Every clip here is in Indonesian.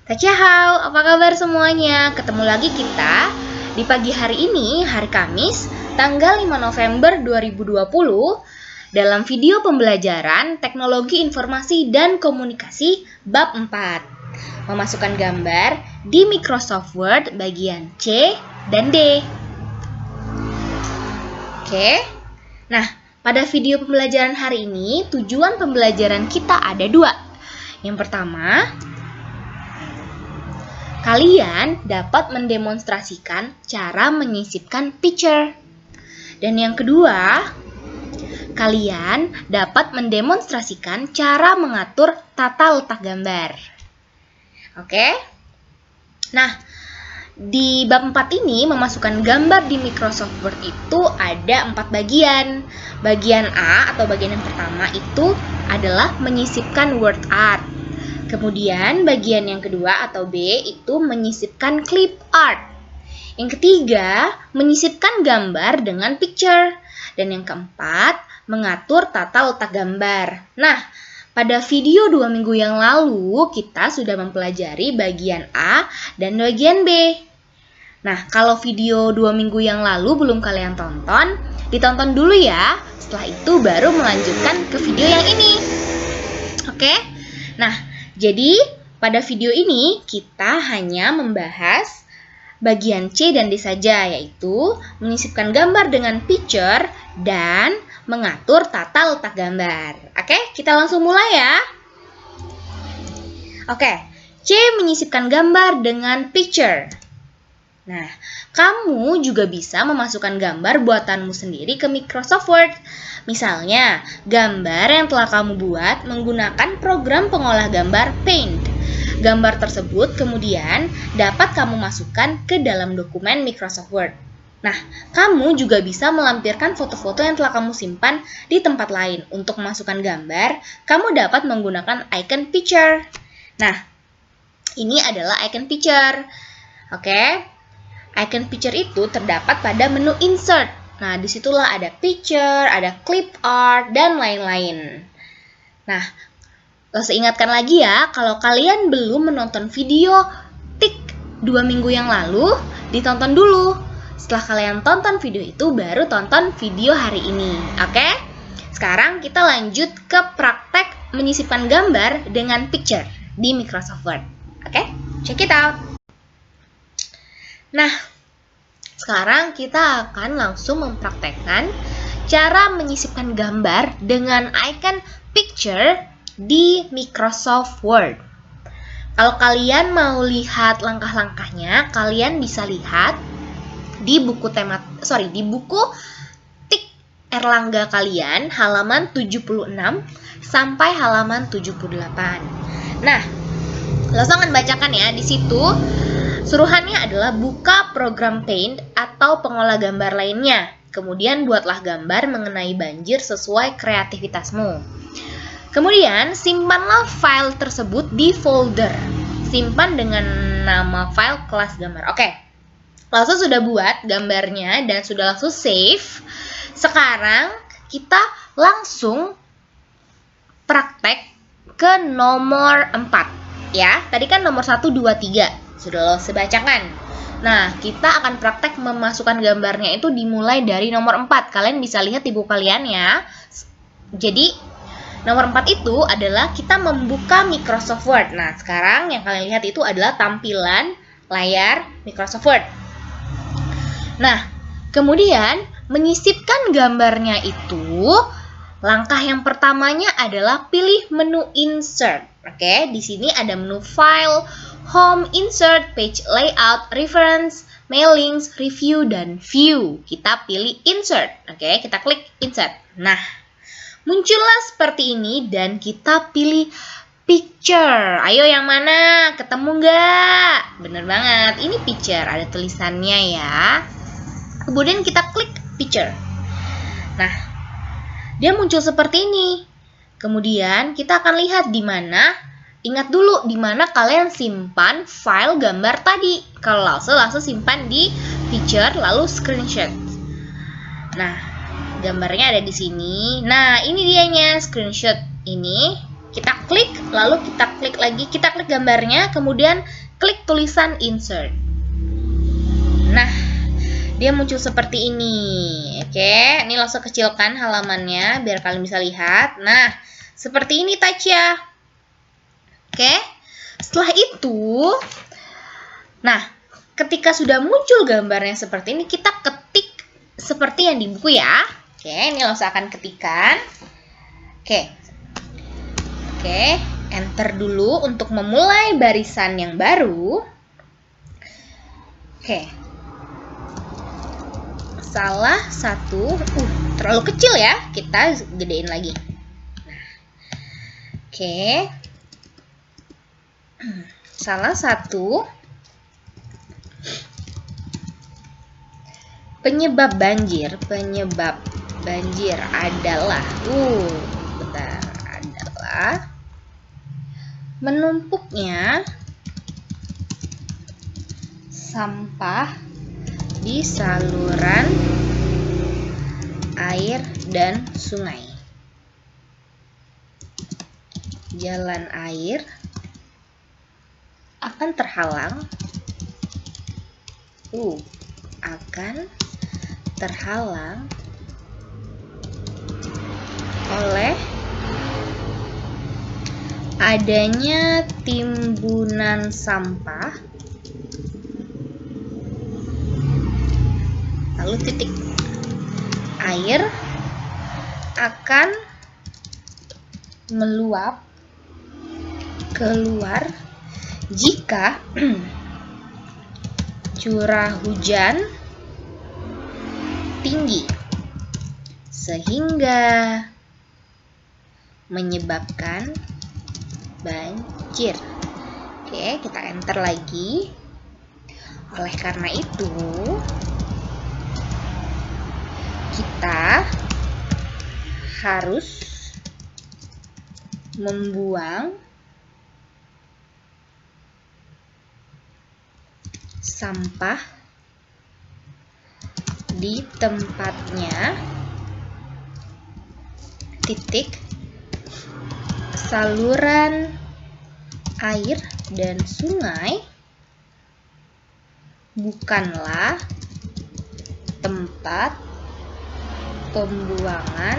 Tachahau, apa kabar semuanya? Ketemu lagi kita di pagi hari ini, hari Kamis, tanggal 5 November 2020, dalam video pembelajaran Teknologi Informasi dan Komunikasi bab 4. Memasukkan gambar di Microsoft Word bagian C dan D. Oke. Nah, pada video pembelajaran hari ini, tujuan pembelajaran kita ada dua. Yang pertama, kalian dapat mendemonstrasikan cara menyisipkan picture. Dan yang kedua, kalian dapat mendemonstrasikan cara mengatur tata letak gambar. Oke? Nah, di bab 4 ini memasukkan gambar di Microsoft Word itu ada 4 bagian. Bagian A atau bagian yang pertama itu adalah menyisipkan word art. Kemudian bagian yang kedua atau B itu menyisipkan clip art. Yang ketiga, menyisipkan gambar dengan picture. Dan yang keempat, mengatur tata letak gambar. Nah, pada video 2 minggu yang lalu, kita sudah mempelajari bagian A dan bagian B. Nah, kalau video 2 minggu yang lalu belum kalian tonton, ditonton dulu ya. Setelah itu baru melanjutkan ke video yang ini. Oke? Nah, jadi, pada video ini kita hanya membahas bagian C dan D saja, yaitu menyisipkan gambar dengan picture dan mengatur tata letak gambar. Oke, kita langsung mulai ya. Oke, C menyisipkan gambar dengan picture. Nah, kamu juga bisa memasukkan gambar buatanmu sendiri ke Microsoft Word. Misalnya, gambar yang telah kamu buat menggunakan program pengolah gambar Paint. Gambar tersebut kemudian dapat kamu masukkan ke dalam dokumen Microsoft Word. Nah, kamu juga bisa melampirkan foto-foto yang telah kamu simpan di tempat lain. Untuk memasukkan gambar, kamu dapat menggunakan icon picture. Nah, ini adalah icon picture. Oke. Icon picture itu terdapat pada menu insert. Nah, disitulah ada picture, ada clip art, dan lain-lain. Nah, saya ingatkan lagi ya, kalau kalian belum menonton video tik 2 minggu yang lalu, ditonton dulu. Setelah kalian tonton video itu, baru tonton video hari ini. Oke? Sekarang kita lanjut ke praktek menyisipkan gambar dengan picture di Microsoft Word. Oke? Check it out. Nah, sekarang kita akan langsung mempraktekkan cara menyisipkan gambar dengan icon picture di Microsoft Word. Kalau kalian mau lihat langkah-langkahnya, kalian bisa lihat di buku Tik Erlangga kalian halaman 76 sampai halaman 78. Nah, langsung akan bacakan ya di situ. Suruhannya adalah buka program Paint atau pengolah gambar lainnya. Kemudian buatlah gambar mengenai banjir sesuai kreativitasmu. Kemudian simpanlah file tersebut di folder. Simpan dengan nama file kelas gambar. Oke. Langsung sudah buat gambarnya dan sudah langsung save. Sekarang kita langsung praktek ke nomor 4. Ya, tadi kan nomor 1, 2, 3. Sudah saya bacakan. Nah, kita akan praktek memasukkan gambarnya itu dimulai dari nomor 4. Kalian bisa lihat di buku kalian ya. Jadi, nomor 4 itu adalah kita membuka Microsoft Word. Nah, sekarang yang kalian lihat itu adalah tampilan layar Microsoft Word. Nah, kemudian menyisipkan gambarnya itu, langkah yang pertamanya adalah pilih menu Insert. Oke, di sini ada menu File, Home, Insert, Page Layout, Reference, Mailings, Review, dan View. Kita pilih Insert. Oke, kita klik Insert. Nah, muncullah seperti ini dan kita pilih Picture. Ayo yang mana? Ketemu nggak? Bener banget. Ini Picture. Ada tulisannya ya. Kemudian kita klik Picture. Nah, dia muncul seperti ini. Kemudian kita akan lihat di mana. Ingat dulu di mana kalian simpan file gambar tadi. Kalau langsung simpan di picture lalu screenshot. Nah, gambarnya ada di sini. Nah, ini dianya screenshot ini. Kita klik, lalu kita klik lagi, kita klik gambarnya, kemudian klik tulisan insert. Nah, dia muncul seperti ini. Oke, ini langsung kecilkan halamannya biar kalian bisa lihat. Nah, seperti ini Tasya. Oke, setelah itu, nah, ketika sudah muncul gambarnya seperti ini, kita ketik seperti yang di buku ya. Oke, ini langsung akan ketikan. Oke, enter dulu untuk memulai barisan yang baru. Oke. Salah satu, terlalu kecil ya, kita gedein lagi. Oke. Salah satu penyebab banjir adalah menumpuknya sampah di saluran air dan sungai. Jalan air akan terhalang oleh adanya timbunan sampah, lalu titik. Air akan meluap keluar jika curah hujan tinggi sehingga menyebabkan banjir. Oke, kita enter lagi. Oleh karena itu, kita harus membuang sampah di tempatnya, titik. Saluran air dan sungai bukanlah tempat pembuangan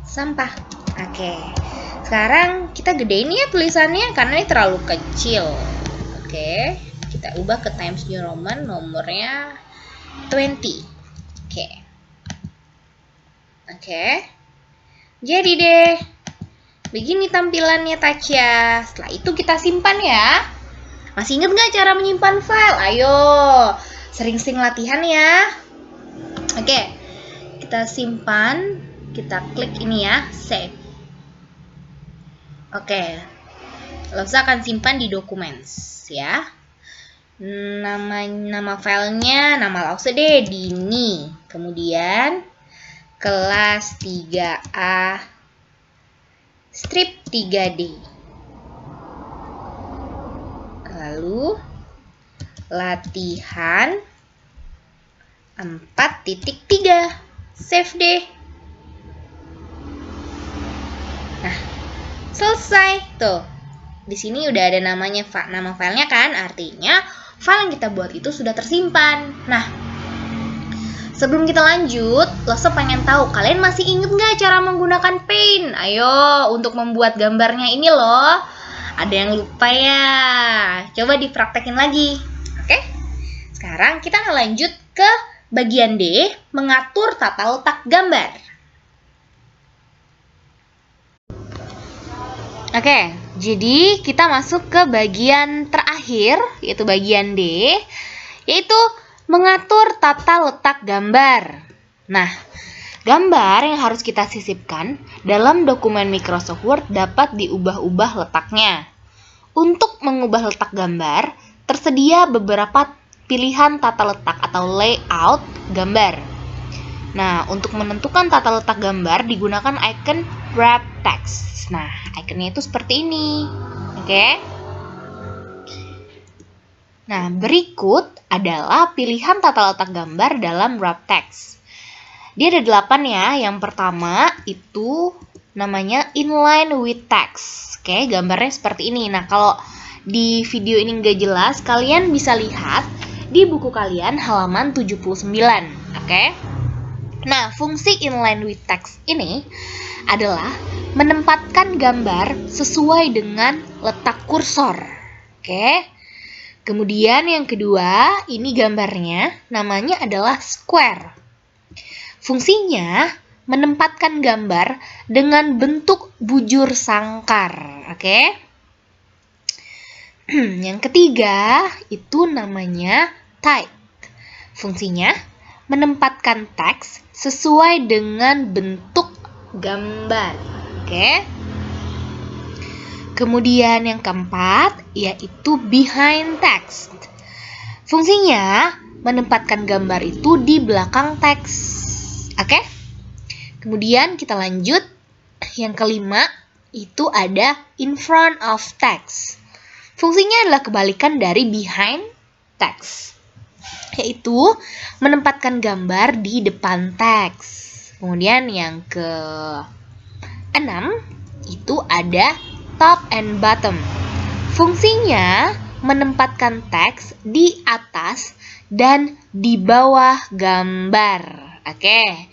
sampah. Oke, sekarang kita gedein ya tulisannya karena ini terlalu kecil. Oke, kita ubah ke Times New Roman, nomornya 20. Oke. Jadi deh, begini tampilannya Tasya. Setelah itu kita simpan ya. Masih ingat nggak cara menyimpan file? Ayo, sering-sering latihan ya. Oke, kita simpan. Kita klik ini ya, save. Oke, lalu akan simpan di documents ya. Nama filenya, nama langsung deh, Dini. Kemudian kelas 3A strip 3D. Lalu latihan 4.3. Save deh. Nah, selesai. Tuh. Di sini udah ada namanya, nama filenya kan? Artinya file yang kita buat itu sudah tersimpan. Nah, sebelum kita lanjut, Loso pengen tahu kalian masih inget nggak cara menggunakan Paint? Ayo, untuk membuat gambarnya ini loh. Ada yang lupa ya? Coba dipraktekin lagi. Oke? Sekarang kita akan lanjut ke bagian D, mengatur tata letak gambar. Oke, jadi kita masuk ke bagian terakhir, yaitu bagian D, yaitu mengatur tata letak gambar. Nah, gambar yang harus kita sisipkan dalam dokumen Microsoft Word dapat diubah-ubah letaknya. Untuk mengubah letak gambar, tersedia beberapa pilihan tata letak atau layout gambar. Nah, untuk menentukan tata letak gambar digunakan icon wrap text. Nah, ikonnya itu seperti ini. Oke. Nah, berikut adalah pilihan tata letak gambar dalam wrap text. Dia ada 8 ya. Yang pertama itu namanya inline with text. Oke, gambarnya seperti ini. Nah, kalau di video ini nggak jelas, kalian bisa lihat di buku kalian halaman 79. Oke. Nah, fungsi inline with text ini adalah menempatkan gambar sesuai dengan letak kursor. Oke. Kemudian yang kedua, ini gambarnya namanya adalah square. Fungsinya menempatkan gambar dengan bentuk bujur sangkar. Oke. Yang ketiga, itu namanya type. Fungsinya menempatkan teks sesuai dengan bentuk gambar. Oke. Kemudian yang keempat, yaitu behind text. Fungsinya menempatkan gambar itu di belakang teks. Oke? Kemudian kita lanjut. Yang kelima, itu ada in front of text. Fungsinya adalah kebalikan dari behind text, yaitu menempatkan gambar di depan teks. Kemudian yang ke-6, itu ada top and bottom. Fungsinya menempatkan teks di atas dan di bawah gambar. Oke.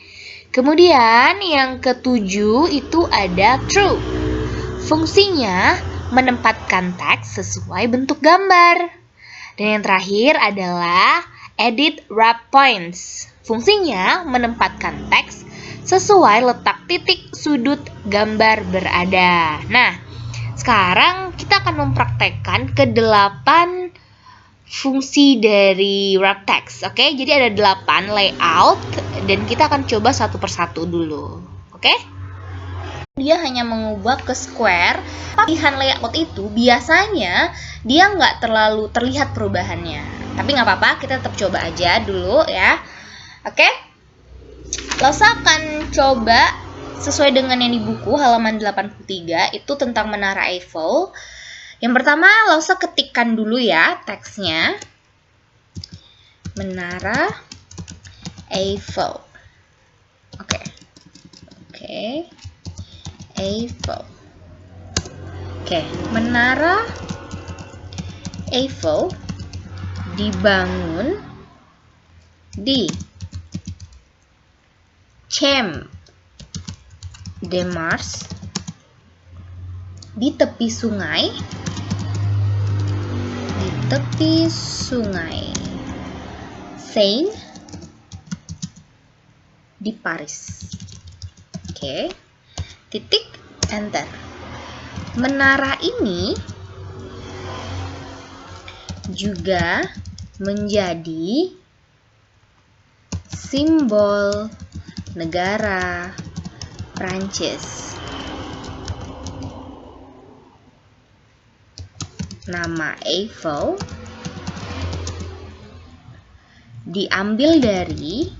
Kemudian yang ke-7 itu ada true. Fungsinya menempatkan teks sesuai bentuk gambar. Dan yang terakhir adalah edit wrap points. Fungsinya menempatkan teks sesuai letak titik sudut gambar berada. Nah, sekarang kita akan mempraktekkan ke-8 fungsi dari wrap text. Oke, jadi ada 8 layout dan kita akan coba satu persatu dulu. Oke? Dia hanya mengubah ke square. Pilihan layout itu biasanya dia nggak terlalu terlihat perubahannya. Tapi nggak apa-apa, kita tetap coba aja dulu ya. Oke? Losa akan coba sesuai dengan yang di buku halaman 83, itu tentang Menara Eiffel. Yang pertama, Losa ketikkan dulu ya teksnya. Menara Eiffel. Oke. Eiffel. Oke, Menara Eiffel dibangun di Champ de Mars, di tepi sungai Seine di Paris. Oke. Titik, enter. Menara ini juga menjadi simbol negara Prancis. Nama Eiffel diambil dari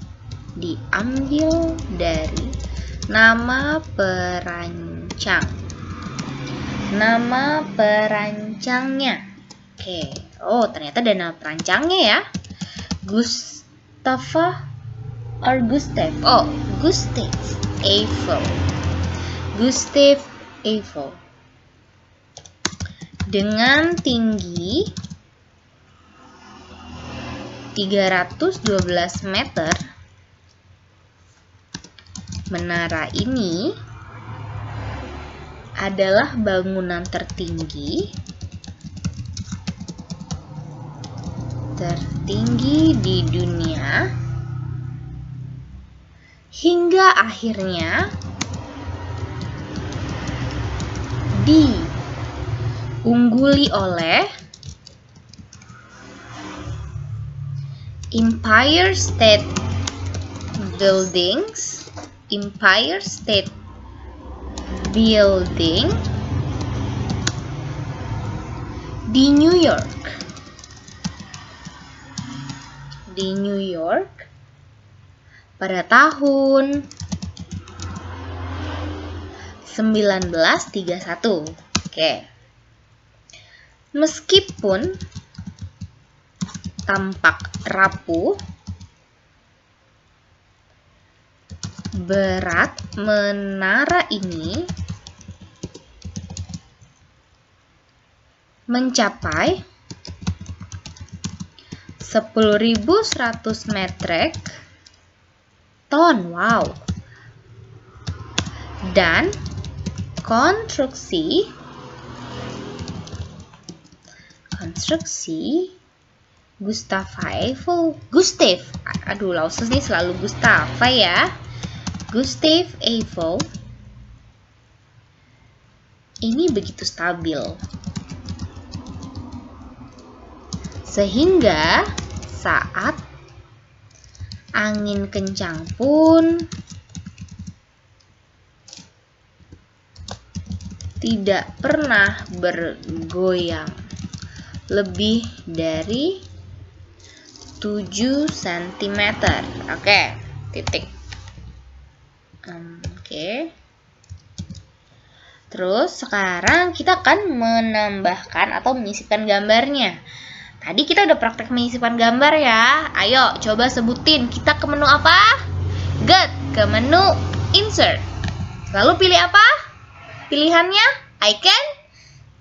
nama perancangnya. Oke. Oh, ternyata ada nama perancangnya ya. Gustave Eiffel. Dengan tinggi 312 meter, menara ini adalah bangunan tertinggi di dunia hingga akhirnya diungguli oleh Empire State Building di New York pada tahun 1931. Oke. Meskipun tampak rapuh, berat menara ini mencapai 10.100 metric ton. Wow. Dan konstruksi Gustav ini selalu Gustave ya. Gustav Eiffel ini begitu stabil sehingga saat angin kencang pun tidak pernah bergoyang lebih dari 7 cm. Oke, titik. Oke. Terus sekarang kita akan menambahkan atau menyisipkan gambarnya. Tadi kita udah praktek menyisipkan gambar ya. Ayo coba sebutin, kita ke menu apa? Good, ke menu insert. Lalu pilih apa? Pilihannya icon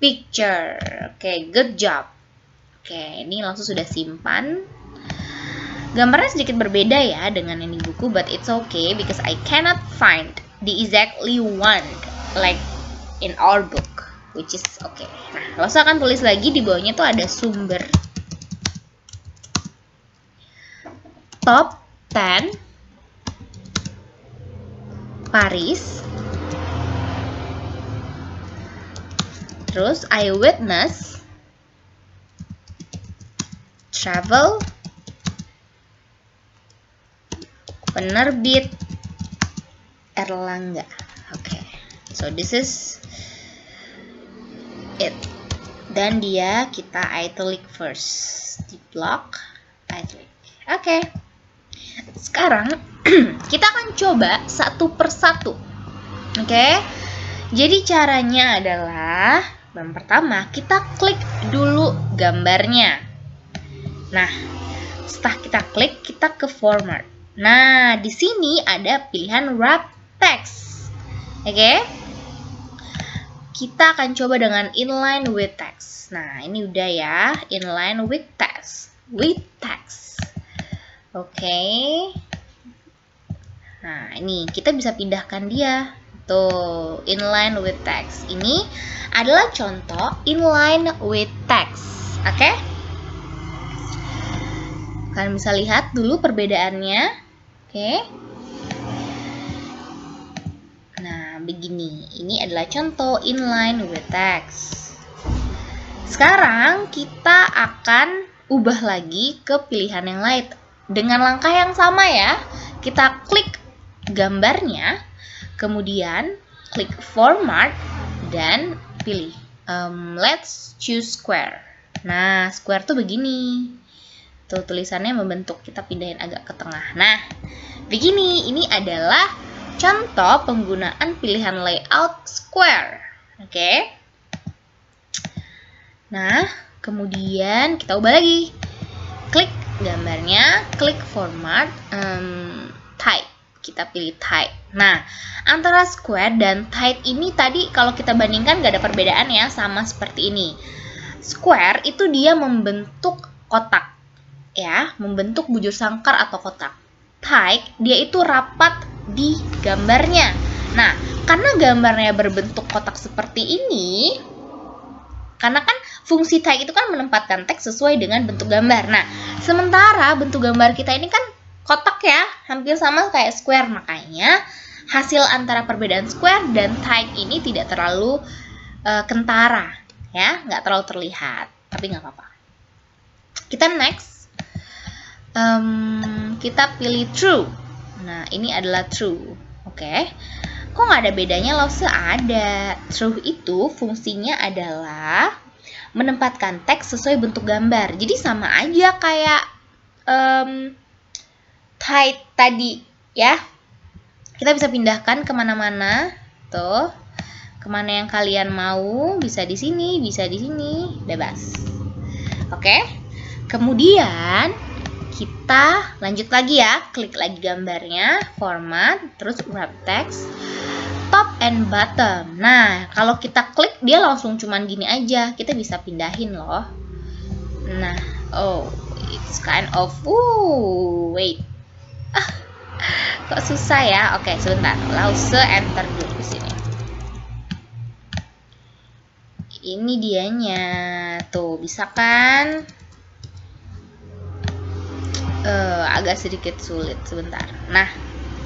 picture. Oke, good job. Oke, ini langsung sudah simpan. Gambarnya sedikit berbeda ya dengan yang di buku, but it's okay because I cannot find the exactly one like in our book, which is okay. Nah, langsung akan tulis lagi di bawahnya tuh ada sumber. Top 10 Paris. Terus eyewitness travel penerbit Erlangga. Oke. So this is it. Dan dia kita italic first. Di block italic. Oke. Sekarang kita akan coba satu persatu. Oke. Jadi caranya adalah yang pertama kita klik dulu gambarnya. Nah, setelah kita klik, kita ke format. Nah, di sini ada pilihan wrap text. Oke. Kita akan coba dengan inline with text. Nah, ini udah ya, inline with text. Oke. Nah, ini kita bisa pindahkan dia. Tuh, inline with text. Ini adalah contoh inline with text. Oke? Kalian bisa lihat dulu perbedaannya. Oke. Nah, begini. Ini adalah contoh inline with text. Sekarang kita akan ubah lagi ke pilihan yang lain. Dengan langkah yang sama ya. Kita klik gambarnya, kemudian klik format dan pilih let's choose square. Nah, square tuh begini. Tuh tulisannya membentuk, kita pindahin agak ke tengah. Nah, begini, ini adalah contoh penggunaan pilihan layout square. Oke. Nah, kemudian kita ubah lagi. Klik gambarnya, klik format, type. Kita pilih type. Nah, antara square dan type ini tadi kalau kita bandingkan gak ada perbedaan ya, sama seperti ini. Square itu dia membentuk kotak. Ya, membentuk bujur sangkar atau kotak. Type, dia itu rapat di gambarnya. Nah, karena gambarnya berbentuk kotak seperti ini, karena kan fungsi type itu kan menempatkan teks sesuai dengan bentuk gambar. Nah, sementara bentuk gambar kita ini kan kotak ya, hampir sama kayak square. Makanya hasil antara perbedaan square dan type ini tidak terlalu kentara, ya, nggak terlalu terlihat. Tapi nggak apa-apa. Kita next. Kita pilih true. Nah, ini adalah true. Oke. Kok nggak ada bedanya? Langsung ada. True itu fungsinya adalah menempatkan teks sesuai bentuk gambar. Jadi sama aja kayak type tadi ya. Kita bisa pindahkan kemana-mana. Tuh. Kemana yang kalian mau. Bisa di sini, bisa di sini. Bebas. Oke. Kemudian kita lanjut lagi ya, klik lagi gambarnya, format, terus wrap text, top and bottom. Nah, kalau kita klik dia langsung cuman gini aja, kita bisa pindahin loh. Nah, oh, it's kind of, wait, kok susah ya? Oke, sebentar, lause enter dulu ke sini. Ini dianya, tuh bisa kan? Agak sedikit sulit sebentar. Nah,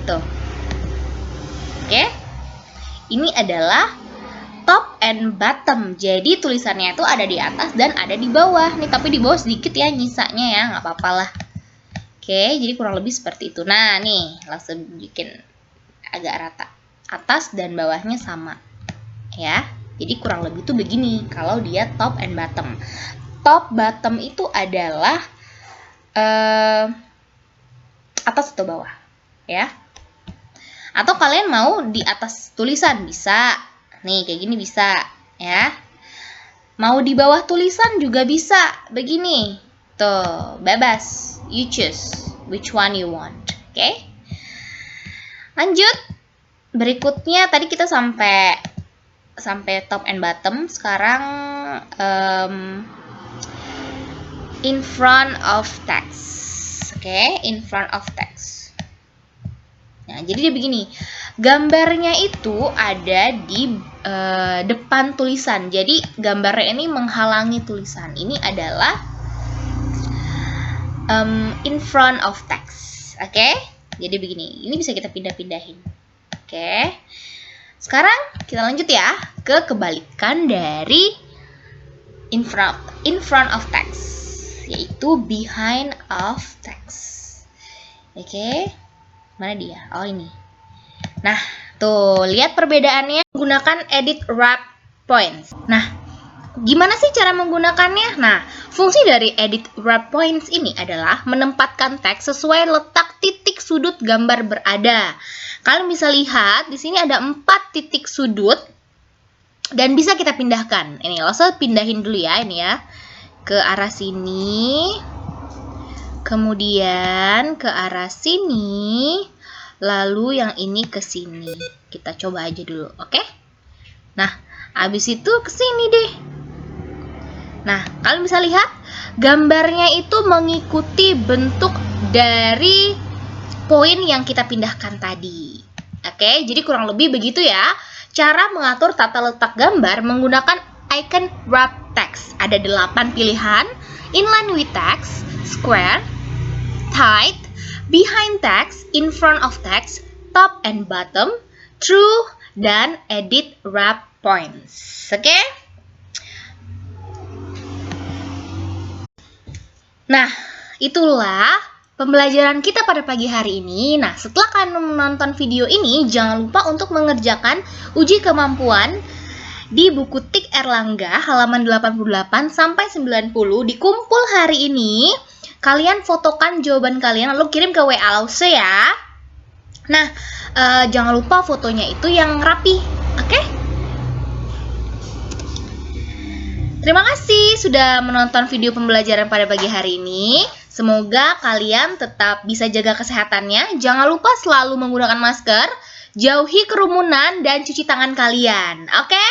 tuh. Oke. Ini adalah top and bottom. Jadi tulisannya itu ada di atas dan ada di bawah. Nih, tapi di bawah sedikit ya nyisanya ya, nggak apa-apa lah. Oke, jadi kurang lebih seperti itu. Nah, nih, langsung bikin agak rata. Atas dan bawahnya sama. Ya. Jadi kurang lebih tuh begini kalau dia top and bottom. Top bottom itu adalah atas atau bawah, ya. Atau kalian mau di atas tulisan bisa, nih kayak gini bisa, ya. Mau di bawah tulisan juga bisa, begini, tuh bebas, you choose which one you want, oke? Lanjut, berikutnya tadi kita sampai top and bottom, sekarang in front of text. Oke, in front of text. Nah, jadi dia begini. Gambarnya itu ada di depan tulisan. Jadi gambarnya ini menghalangi tulisan. Ini adalah in front of text. Oke? Jadi begini. Ini bisa kita pindah-pindahin. Oke. Sekarang kita lanjut ya ke kebalikan dari in front of text, yaitu behind of text. Oke, mana dia? Oh, ini. Nah, tuh lihat perbedaannya menggunakan edit wrap points. Nah, gimana sih cara menggunakannya? Nah, fungsi dari edit wrap points ini adalah menempatkan teks sesuai letak titik sudut gambar berada. Kalian bisa lihat di sini ada 4 titik sudut dan bisa kita pindahkan. Ini langsung pindahin dulu ya, ini ya. Ke arah sini, kemudian ke arah sini, lalu yang ini ke sini. Kita coba aja dulu, oke? Nah, habis itu ke sini deh. Nah, kalian bisa lihat gambarnya itu mengikuti bentuk dari poin yang kita pindahkan tadi. Oke, jadi kurang lebih begitu ya cara mengatur tata letak gambar menggunakan icon wrap text. Ada 8 pilihan: inline with text, square, tight, behind text, in front of text, top and bottom, through, dan edit wrap points. Oke? Nah, itulah pembelajaran kita pada pagi hari ini. Nah, setelah kalian menonton video ini, jangan lupa untuk mengerjakan uji kemampuan di buku Tik Erlangga halaman 88 sampai 90 di kumpul hari ini. Kalian fotokan jawaban kalian lalu kirim ke WA Lause ya. Nah, jangan lupa fotonya itu yang rapi, oke? Terima kasih sudah menonton video pembelajaran pada pagi hari ini. Semoga kalian tetap bisa jaga kesehatannya. Jangan lupa selalu menggunakan masker, jauhi kerumunan, dan cuci tangan kalian. Oke?